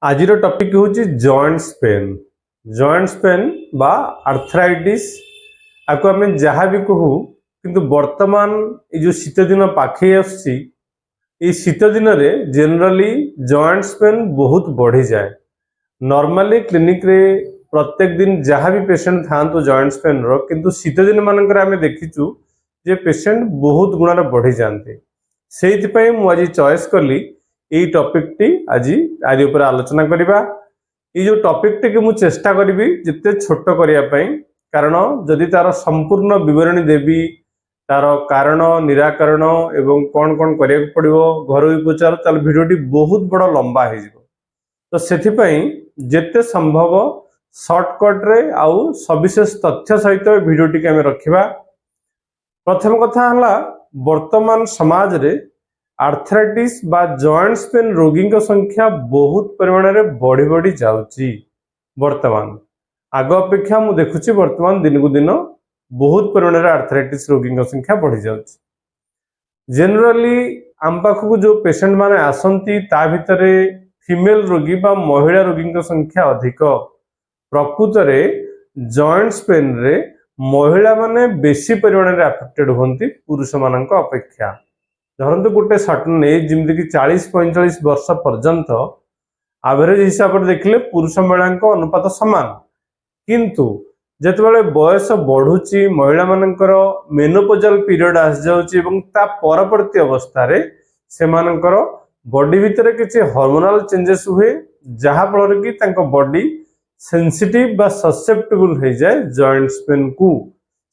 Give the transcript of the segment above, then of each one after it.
आज टॉपिक हूँ joints pain. Joints pain बा आर्थराइटिस आपको आम जहाँ भी कहू किंतु वर्तमान ये जो शीत दिन पाखे आसुची शीत दिन में जनरली जॉइंट्स पेन बहुत बढ़ी जाए। नॉर्मली क्लिनिक रे प्रत्येक दिन जहाँ भी पेशेंट था जॉइंट्स पेन रो किंतु शीत दिन मानक आम देखीचु जे पेशेंट बहुत गुणार बढ़ी जाते से मुझे चॉइस कली यही टॉपिक टी आज ऊपर आलोचना करवा। ये जो टॉपिक टी मुझे चेष्टा करी जिते छोट करने कारण जदि तार संपूर्ण विवरणी देवी तार कारण निराकरण एवं कौन कौन करा पड़ो घर उपचार ताल भिडियोटी बहुत बड़ लंबा हो तो से जिते संभव सर्टकट रे आउ सविशेष तथ्य सहित भिडियोटी आम रखा। प्रथम कथा है वर्तमान समाज रे आर्थराइटिस बा जॉइंट्स पेन रोगी संख्या बहुत परिमाण में बढ़ी बढ़ी जाउची। वर्तमान आग अपेक्षा मु देखुची वर्तमान दिन को दिन बहुत परिमाण में आर्थराइटिस रोगी संख्या बढ़ी जाउची। जनरली आम पाखक जो पेशेंट माने आसंती ता भितरे फीमेल रोगी बा महिला रोगी संख्या अधिक। प्रकृत रे जॉइंट्स पेन रे महिला माने बेसी परिमाण में अफेक्टेड होती पुरुष मान अपेक्षा। धरतु गोटे सर्टन एज जमी कि 40-45 वर्ष पर्यंत एवरेज हिसाब से देखले पुरुष महिला अनुपात सामान किंतु जितेबाला बयस बढ़ुची महिला मानकर मेनोपोजल पीरियड आसी जाउची ता परवर्ती अवस्था से बॉडी भितर किसी हार्मोनल चेंजेस हुए जहा फल कि तांको बॉडी सेंसिटिव बा ससेप्टेबल हो जाए जॉइंट्स पेन को।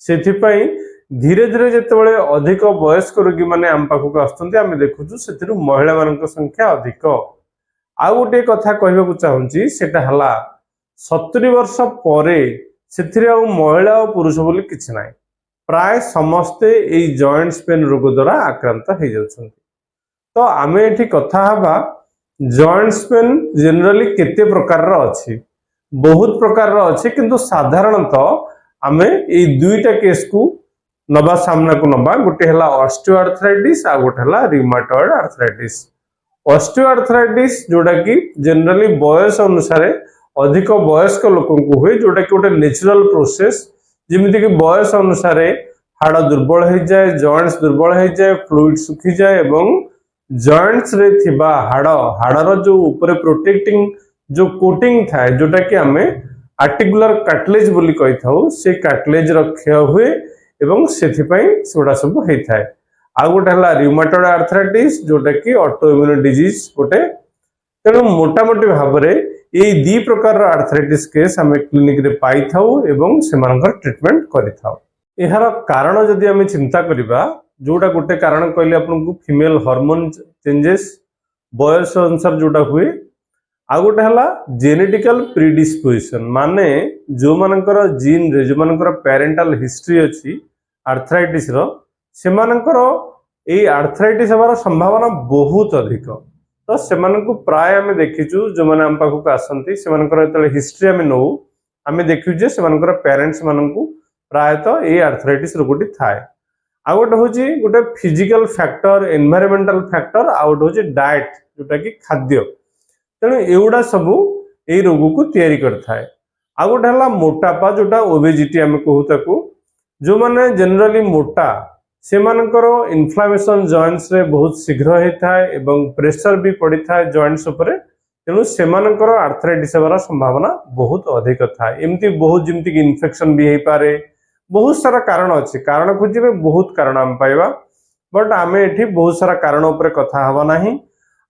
सेथिपाई धीरे धीरे जितेबाला अधिक वयस्क रोगी मैंने आम पाखक आम देखुचु से महिला मान संख्या अधिक। आउ गोटे कथा कहवाक चाहूँगी सेटा हला 70 वर्ष पर महिला और पुरुष बोली किछि नाई प्राय समस्ते यही जॉइंट्स पेन रोग द्वारा आक्रांत हो जाउछन्ति। तो आमे एठी कथा हबा जॉइंट्स पेन जनरली केते प्रकार रो अछि बहुत प्रकार रो अछि किंतु साधारणतः आमे ए दुईटा केस को नबा सामना को नबा। गोटे हला ऑस्टियोआर्थराइटिस आ गोटे हला रिमाटॉइड आर्थराइटिस। ऑस्टियोआर्थराइटिस जोटा कि जनरली बयस अनुसार अधिक वयस्क लोक हुए जोटा कि गोटे नेचुरल प्रोसेस जमीती कि बयस अनुसार हाड़ दुर्बल हो जाए जॉइंट्स दुर्बल हो जाए फ्लूइड सुखी जाए एवं जॉइंट्स रे थिबा हाड़र जो ऊपर प्रोटेक्टिंग जो कोटिंग थाए जोटा कि आमे आर्टिकुलर कार्टिलेज बोली कहि थाउ से कार्टिलेज क्षय हुए एवं सेथिपाई सेडा सब होता है। आ गोटे हला रिमाटॉइड आर्थराइटिस जोटा कि ऑटोइम्यून डिजीज गोटे। तेणु मोटामोटी भाव में ये दी प्रकार आर्थराइटिस केस आम क्लिनिक रे पाई थाउ एवं सेमानकर ट्रीटमेंट करि थाउ। एहार कारण जदि आम चिंता करिबा जोटा गोटे कारण कहले आपनको फीमेल हार्मोन चेंजेस बयस अनुसार जोटा हुए। आ गोटे हला जेनेटिकल प्रीडिस्पोजिशन माने जो मानकर जीन रे जो मानकर पेरेंटल हिस्ट्री अछि आर्थराइटिस रो सेमानकर ए आर्थराइटिस हबार संभावना बहुत अधिक। तो सेमानकु प्राय आमे देखिचु जो माने आम पाखक आसंती सेमानकर जतले हिस्ट्री आमे नो आमे देखिउ जे सेमानकर पेरेंट्स मानकु प्रायतः ए आर्थराइटिस रोगटी थाए। आ गोटे होची गोटे फिजिकल फैक्टर एनवायरमेंटल फैक्टर आ गोटे होची डाइट जोटा कि खाद्य। तेणु एगुड़ा सबू यही रोग को तैयारी करथाए। आ गोटे हला मोटापा जोटा ओबेसिटी आमे कहू ताकू जो माने जनरली मोटा से मानकर इन्फ्लामेशन जॉइंट्स रे बहुत शीघ्र होता है एवं प्रेशर भी पड़ी था जॉइंट्स उपरे। तेणु से मानकर आर्थराइटिस होबार संभावना बहुत अधिक था। एमती बहुत जमती कि इन्फेक्शन भी हो पारे बहुत सारा कारण अच्छे कारण खोजे बहुत कारण आम पाइबा बट आम एठी बहुत सारा कारण उपरे कथा हवा नाही।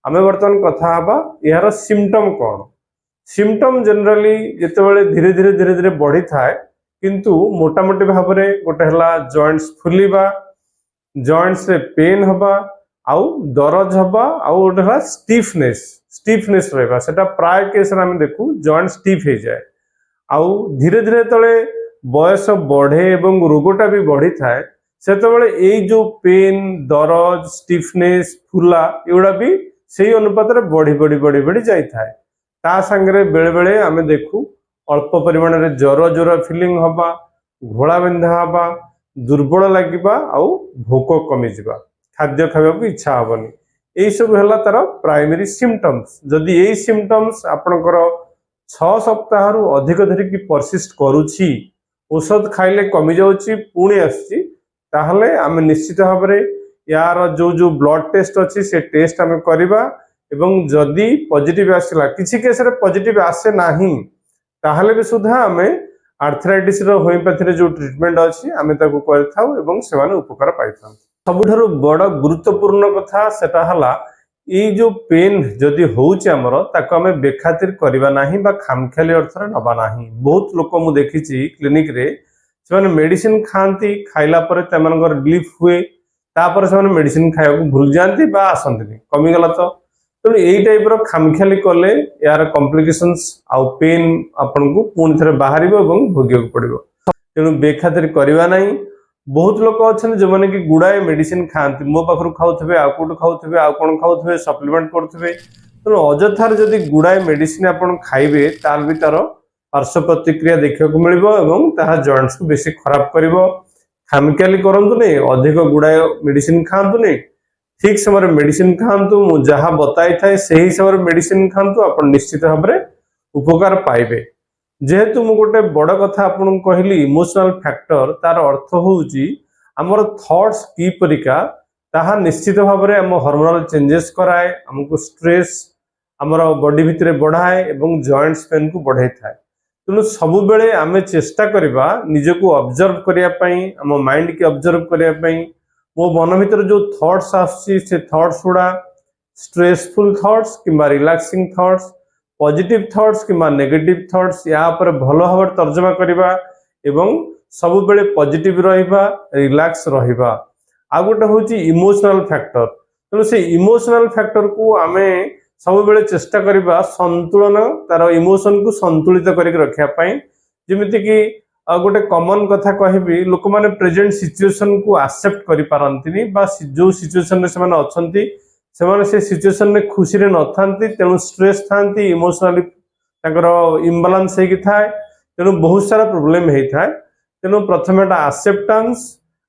आमे वर्तमान कथा हवा यार सिम्पटम कौन। सिम्पटम जनरली जितेबाला धीरे धीरे धीरे धीरे बढ़ी थाए किंतु मोटामोटी भाव में गोटे हला जॉइंट्स फुलिबा जॉइंट्स रे पेन हवा आउ दरज हवा आउ गोटे हला स्टिफनेस रहबा सेटा प्राय केस रे हम देखू जॉइंट स्टिफ हो जाए। आउ धीरे धीरे तले बयस बढ़े एवं रोगटा भी बढ़ी थाए सेतबेले एई जो पेन दरज स्टिफनेस फुला एगुड़ा भी सही अनुपात रे बढ़ी बढ़ी बढ़ी बढ़ी जाई थाए। ता संगे बेले बेले आमे देखू अल्प परिमाण रे ज्वर फीलिंग हवा घोड़ा बिंधा हवा दुर्बल लगे आउ भोक कमी जा खाद्य खावा इच्छा हेनी यही सब है तार प्राइमरी सिम्पटम्स। जदि यही सिम्पटम्स आपणकर 6 सप्ताह अधिक धरिकी परसिस्ट करुछि, औषध खाइले कमी जाउछि पुणी आसुछि, ताहले आमे निश्चित भाव में यार जो जो ब्लड टेस्ट अच्छी से टेस्ट आम करवा। एवं जदि पॉजिटिव आसला, किसी केस रे पॉजिटिव आसे नाही, ताहले भी सुधा आमे आर्थराइटिस रो होमियोपैथी रे जो ट्रीटमेंट अच्छी आमे ताकू करथाउ एवं सेमाने उपकार पाइथाउ। सबुठारु बड़ गुरुत्वपूर्ण कथा सेटा हला ये जो पेन जदि होउछि हमर ताको आमे बेखातिर करबा नाही बा खामखेली अर्थ रे नबा नाही। बहुत लोक मु देखिछि क्लिनिक रे सेमाने मेडिसिन खांती, खाइला परे तेमानकर रिलीफ हुए, तापर सेमाने मेडिसिन खाया भूल जाती बा आसंती कमीगला। तो तेणु यही टाइप खामखियाली कले यार कॉम्प्लिकेशंस आउ पेन आपन को पुणी थे बाहर भोग पड़ो। तेणु बेखातिर करवा ना। बहुत लोक अच्छा जो मैंने कि गुड़ाए मेडिसिन खाती, मो पाखु खाऊे आउ कौट खाऊे आउ कौन खाऊे सप्लीमेंट करुवे। तेणु अजथार जदि गुड़ाए मेडिसिन आपन खाइबे तार भी तार पार्श्व प्रतिक्रिया देखा मिले, जॉइंट्स को बेसी खराब कर। खामखियाली करंतु नहीं, अधिक गुड़ाए मेडिसिन खातु नहीं, ठीक समय मेडिसिन खातु, मु जहाँ बताई थाए सही समय मेडिसिन खातु, आप निश्चित भाव में उपकार पाइबे। जेहेतु मु गोटे बड़ कथा आपन कहली इमोशनल फैक्टर, तार अर्थ होउची हमर थॉट्स की परिका ताहा निश्चित भाव में हम हार्मोनल चेंजेस कराए, हमको स्ट्रेस हमर बॉडी भितरे बढ़ाए एवं जॉइंट्स पेन को बढ़ाई थाए। तेणु सबु बेले आमे चेष्टा करबा निजको ऑब्जर्व करिया पई, हम माइंड के ऑब्जर्व करिया पई। मो मन भीतर जो थॉट्स आसी से थॉट्स गुड़ा स्ट्रेसफुल थॉट्स किंबा रिलैक्सिंग थॉट्स, पॉजिटिव थॉट्स किंबा नेगेटिव थॉट्स, या पर भलो भाव तर्जमा करबा एवं सबु बेले पॉजिटिव रहिबा, रिलैक्स रहिबा। आ गोटे होची इमोशनल फैक्टर। तेणु से इमोशनल फैक्टर को आमे सब बेले चेष्टा करबा संतुलन, तार इमोशन को संतुलित करके रखिया पई। जेमिति कि गोटे कॉमन कथा कहबी, लोक माने प्रेजेंट सिचुएशन को एक्सेप्ट करि पारंतिनी बा जो सिचुएशन रे सेमाने अछंती सेमाने से सिचुएशन रे खुशी रे न थांती, तेणु स्ट्रेस थांती, इमोशनली ताकर इम्बालांस हेकि थाए, तेणु बहुत सारा प्रॉब्लम हेइ थाए। तेणु प्रथम एटा एक्सेप्टेंस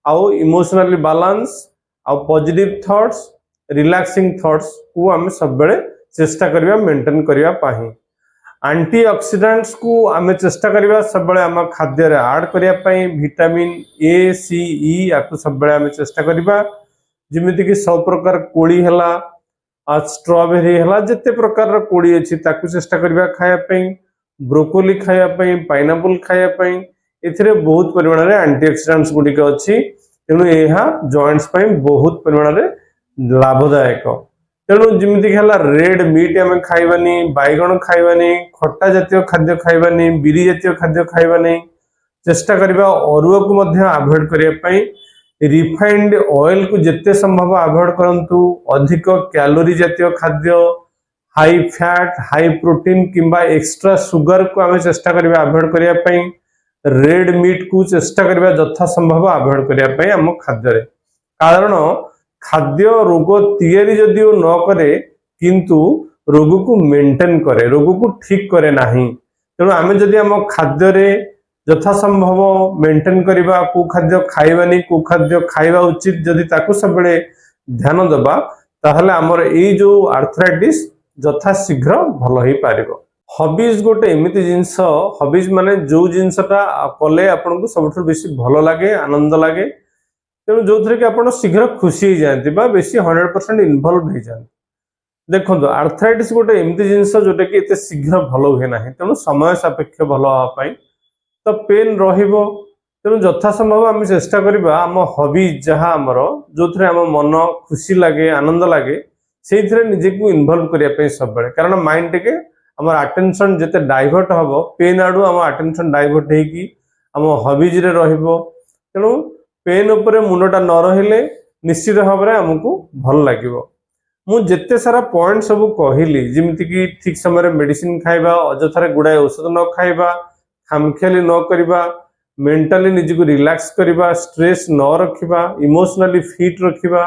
आउ इमोशनली बैलेंस आउ पॉजिटिव थॉट्स, रिलैक्सिंग थॉट्स को आम सब बेले चेष्टा करबा मेंटेन करबा पाही। एंटीऑक्सीडेंट्स को आम चेष्टा करबा सब बेले आम खाद्य रे ऐड करबा पाई, विटामिन ए सी ई याकु सब बेले आम चेष्टा करबा। जेमिति कि सब प्रकार कोली हला, स्ट्रॉबेरी हला, जते प्रकार रो कोली अछि ताकु चेष्टा करबा खाया पई, ब्रोकोली खाया पई, पाइनएप्पल खाया पई। एथिरे बहुत परिमाण रे एंटीऑक्सीडेंट्स गुडी के अछि, तेणु एहा जॉइंट्स पई बहुत परिमाण रे लाभदायक। तेणु जमिति रेड मीट आम खाइबानी, बैगण खाइबानी, खट्टा जातीय खाद्य खाइबानी, बिरी जातीय खाद्य खाइबानी, चेष्टा करबा अरुआ को मध्य अवॉइड करिया पई। रिफाइंड ऑयल को जिते संभव अवॉइड करंतु। अधिक कैलोरी जातीय खाद्य, हाई फैट, हाई प्रोटीन किंबा एक्स्ट्रा सुगर को आम चेष्टा करबा अवॉइड करिया पई। रेड मीट को चेष्टा करबा यथा संभव अवॉइड करिया पई हम खाद्य रे। कारण खाद्य रोग तैयारी जदिओ न करे किंतु रोग को मेंटेन करे, रोग को ठीक करे नाही। तेणु आम जदि आम खाद्य रे यथा संभव मेंटेन करबा, को खाद्य खाइबानी, को खाद्य खाइबा उचित जदि ताकू सब बेले ध्यान देबा, ताहले हमर एई जो आर्थराइटिस यथा शीघ्र भलो ही पारिबो। हॉबीज गोटे एमिति जिंस, हॉबीज माने जो जिंसटा कले आपन को सबठु बेसी भलो लागे, आनंद लागे, तेणु जो थे कि आप शीघ्र खुशी हो जाती बेसी 100% इनवल्व हो जाती। देखो आर्थराइटिस गोटे एमती जिनस जोटा कि एत शीघ्र भल हुए ना, तेणु समय सापेक्ष भल हाँपाई तो पेन रहिबो। तेणु यथा संभव आम चेष्टा करबा आम हॉबीज जहाँ आमर जो थे आम मन खुशी लगे, आनंद लगे, से निजे को इनवल्व करने सब बेले। कारण माइंड टे आम अटेंशन जिते डाइवर्ट हम पेन आड़ू आम अटेंशन डाइवर्ट होगी आम हॉबीज रे रहिबो। तेणु पेन उपरे मुंडटा न रहिले निश्चित भाव में आमको भल लगे। मु जेते सारा पॉइंट सब कहली, जमीती कि ठीक समय मेडिसिन खाइबा, अजथारे गुड़ाए औषध न खाइबा, खामखियाली न करबा, मेंटली निजको रिलैक्स करबा, स्ट्रेस न रखिबा, इमोशनली फिट रखिबा,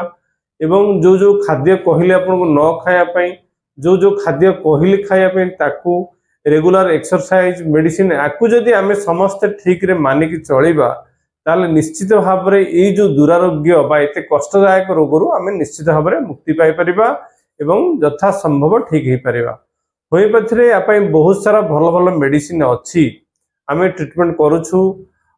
एवं जो जो खाद्य कहले आपको न खाया पई, जो जो खाद्य कहली खाया पई ताकू रेगुलर एक्सरसाइज, मेडिसिन याकू जदि आमे समस्त ठीक रे मानिक चलिबा, ताले निश्चित भाव में ये जो दुरारोग्य बा एते कष्टदायक रोगरू आमे निश्चित भाव में मुक्ति पाई परिबा एवं यथा संभव ठीक हो पारिबा। होमिओपैथी या बहुत सारा भल भल मेडिसिन अच्छी आम ट्रिटमेंट करुछु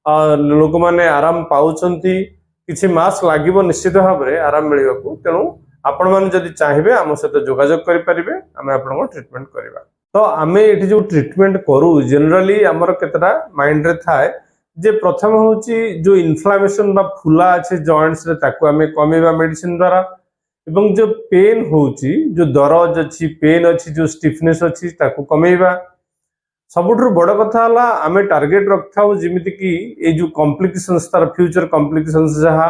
लोक मैंने आराम पाउछंती किछि मास लागिबो निश्चित भाव में आराम मिलवाकू। तेणु आपण मैंने जदि चाहिए आम सहित जोगाजोग करेंगे आम आपको ट्रिटमेंट करवा। तो आम ये जो ट्रिटमेंट करू जनरली आमर केतटा माइंड रे थाए जे प्रथम होची जो इन्फ्लामेशन बा फुला अच्छे जॉइंट्स रे ताकू आम कमेवा मेडिसिन द्वारा एवं जो पेन होची जो दरज अच्छी पेन अच्छी जो स्टिफनेस अच्छी ताकू कमेवा। सबुठु बड़ कथा है आम टार्गेट रखा जमीती कि ये जो कॉम्प्लिकेशंस तार फ्यूचर कॉम्प्लिकेशंस जहाँ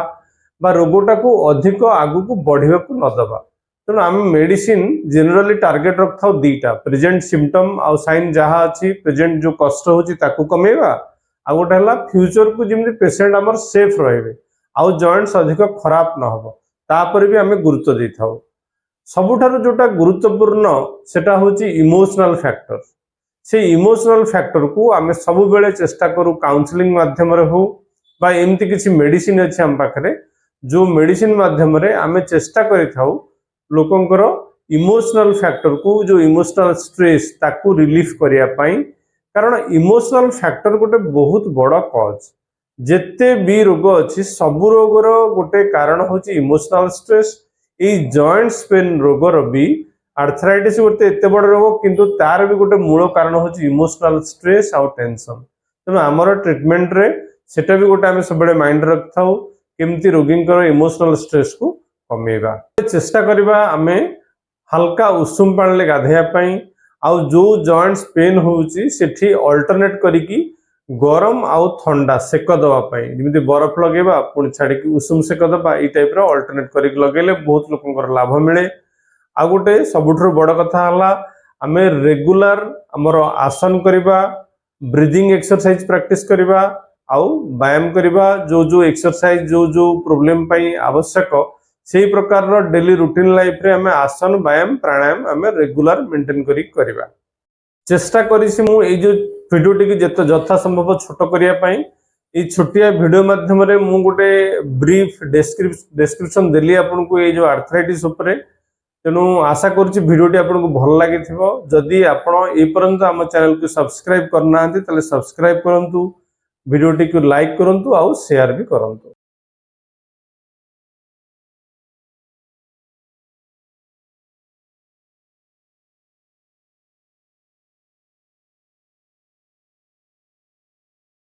बा रोगटा को अधिक आगु को बढ़िया को न दबा। तेणु आम मेडिसिन जनरली टार्गेट रखा दीटा प्रेजेंट सिम्पटम आउ साइन जहाँ अच्छी प्रेजेंट जो कष्ट होची ताकू कमेवा आ गोटे है फ्यूचर को जमी पेसेंट आमर सेफ रहे आउ जॉइंट्स अधिक खराब न हो तापर भी आम गुरुत्व दे था। सबुठारु जोटा गुरुत्वपूर्ण सेटा होची इमोशनल फैक्टर। से इमोशनल फैक्टर को आम सब बेले चेष्टा करूँ काउंसलिंग माध्यम हो बा एमती किसी मेडिसिन अच्छे आम पाखे जो मेडिसिन माध्यम आम चेष्टा करूँ लोकंकर इमोशनल फैक्टर को जो इमोशनल स्ट्रेस ताकू रिलीफ करने। कारण इमोशनल फैक्टर गोटे बहुत बड़ कज जेते भी रोग अच्छी सबू रोगर गोटे कारण हूँ इमोशनल स्ट्रेस। ये जॉइंट्स पेन रोगर भी आर्थराइटिस गोटे एत बड़ रोग किंतु तार भी गोटे मूल कारण हूँ इमोशनल स्ट्रेस आउ टेंशन। तेणु आमर ट्रिटमेंट रे सेटा भी गोटे आम सब माइंड रखा केमती रोगी इमोशनल स्ट्रेस को कमेवा। चेष्टा करवा आम हल्का उषुम पानी गाधेयापाई आउ जो जॉइंट्स पेन होची सेठी अल्टरनेट करिकी गरम आउ ठंडा सेक दवापाई जमी बरफ लगेवा पुणी छाड़ी उषुम सेक दबा ये टाइप अल्टरनेट कर लगेले बहुत लोक लाभ मिले। आ गोटे सबुठु बड़ कथा है आम रेगुलर आमर आसन करवा ब्रीदिंग एक्सरसाइज प्रैक्टिस करवा आउ व्यायाम करवा जो जो एक्सरसाइज जो जो प्रोब्लेम पाई आवश्यक से प्रकार डेली रूटीन लाइफ रे आम आसन व्यायाम प्राणायाम आम रेगुलर मेंटेन करवा। चेष्टा करी जो भिडियोटी की जिते यथा संभव छोट करने छोटिया भिडियो माध्यम मु गोटे ब्रीफ डेस्क्रिप्शन देली आपको ये जो आर्थराइटिस उपरे। तेणु आशा करुच्ची भिडियोटी आपको भल लगी जदि आपण एपर्यंत आम चैनल को सब्सक्राइब करना सब्सक्राइब करूँ भिडियोटी को लाइक करूँ आउ शेयर भी करूँ।